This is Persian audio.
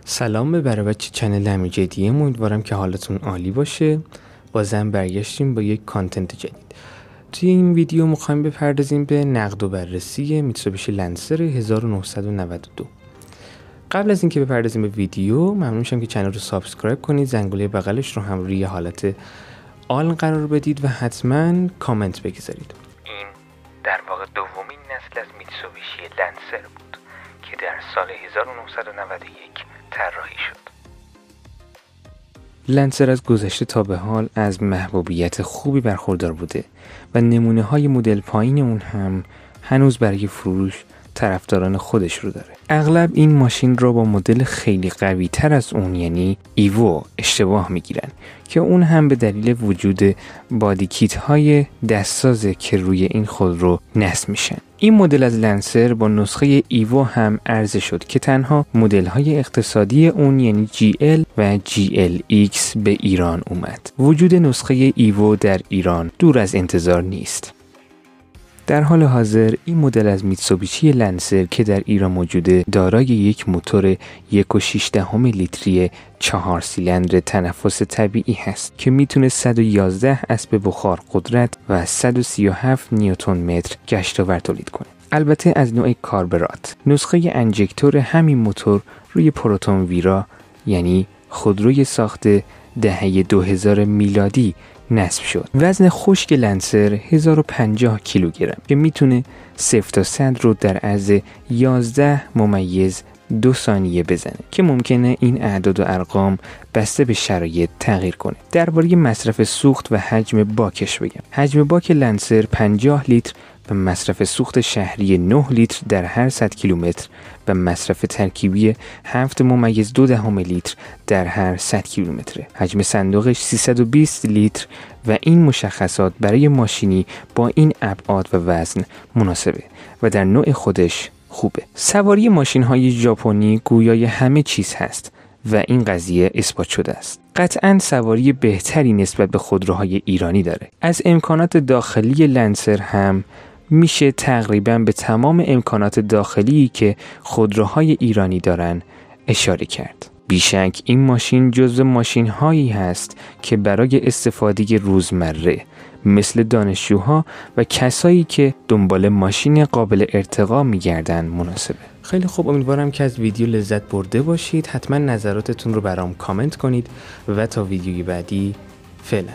سلام برای بچه چنل امیرجدیه، امیدوارم که حالتون عالی باشه. بازم برگشتیم با یک کانتنت جدید. توی این ویدیو میخوایم بپردازیم به نقد و بررسی میتسوبیشی لنسر 1992. قبل از اینکه بپردازیم به ویدیو، ممنون میشم که چنل رو سابسکرایب کنید، زنگوله بغلش رو هم روی حالت آل قرار بدید و حتما کامنت بگذارید. این در واقع دومین نسل از میتسوبیشی لنسر بود که در سال 1991 طراحی شد. لنسر از گذشته تا به حال از محبوبیت خوبی برخوردار بوده و نمونه های مدل پایین اون هم هنوز برای فروش طرفداران خودش رو داره. اغلب این ماشین رو با مدل خیلی قوی تر از اون یعنی ایوو اشتباه میگیرن که اون هم به دلیل وجود بادی کیت های دستسازه که روی این خودرو نصب میشن. این مدل از لنسر با نسخه ایوو هم عرضه شد که تنها مدل های اقتصادی اون یعنی GL و GLX به ایران اومد. وجود نسخه ایوو در ایران دور از انتظار نیست. در حال حاضر این مدل از میتسوبیشی لنسر که در ایران موجوده دارای یک موتور 1.6 لیتری 4 سیلندر تنفس طبیعی هست که میتونه 111 اسب بخار قدرت و 137 نیوتن متر گشتاور تولید کنه. البته از نوع کاربرات. نسخه انجکتور همین موتور روی پروتون ویرا یعنی خودروی ساخته دهه 2000 میلادی نصب شد. وزن خشک لنسر 1050 کیلوگرم که میتونه 0 تا 100 رو در عرض 11.2 ثانیه بزنه که ممکنه این اعداد و ارقام بسته به شرایط تغییر کنه. درباره مصرف سوخت و حجم باکش بگم. حجم باک لنسر 50 لیتر و مصرف سوخت شهری 9 لیتر در هر 100 کیلومتر و مصرف ترکیبی 7.2 لیتر در هر 100 کیلومتر. حجم صندوقش 320 لیتر و این مشخصات برای ماشینی با این ابعاد و وزن مناسبه و در نوع خودش خوبه. سواری ماشین‌های ژاپنی گویای همه چیز هست و این قضیه اثبات شده است. قطعاً سواری بهتری نسبت به خودروهای ایرانی داره. از امکانات داخلی لنسر هم میشه تقریباً به تمام امکانات داخلی که خودروهای ایرانی دارن اشاره کرد. بیشک این ماشین جزو ماشین‌هایی هست که برای استفاده روزمره مثل دانشجوها و کسایی که دنبال ماشین قابل ارتقا میگردن مناسبه. خیلی خوب، امیدوارم که از ویدیو لذت برده باشید. حتما نظراتتون رو برام کامنت کنید و تا ویدیوی بعدی فعلا.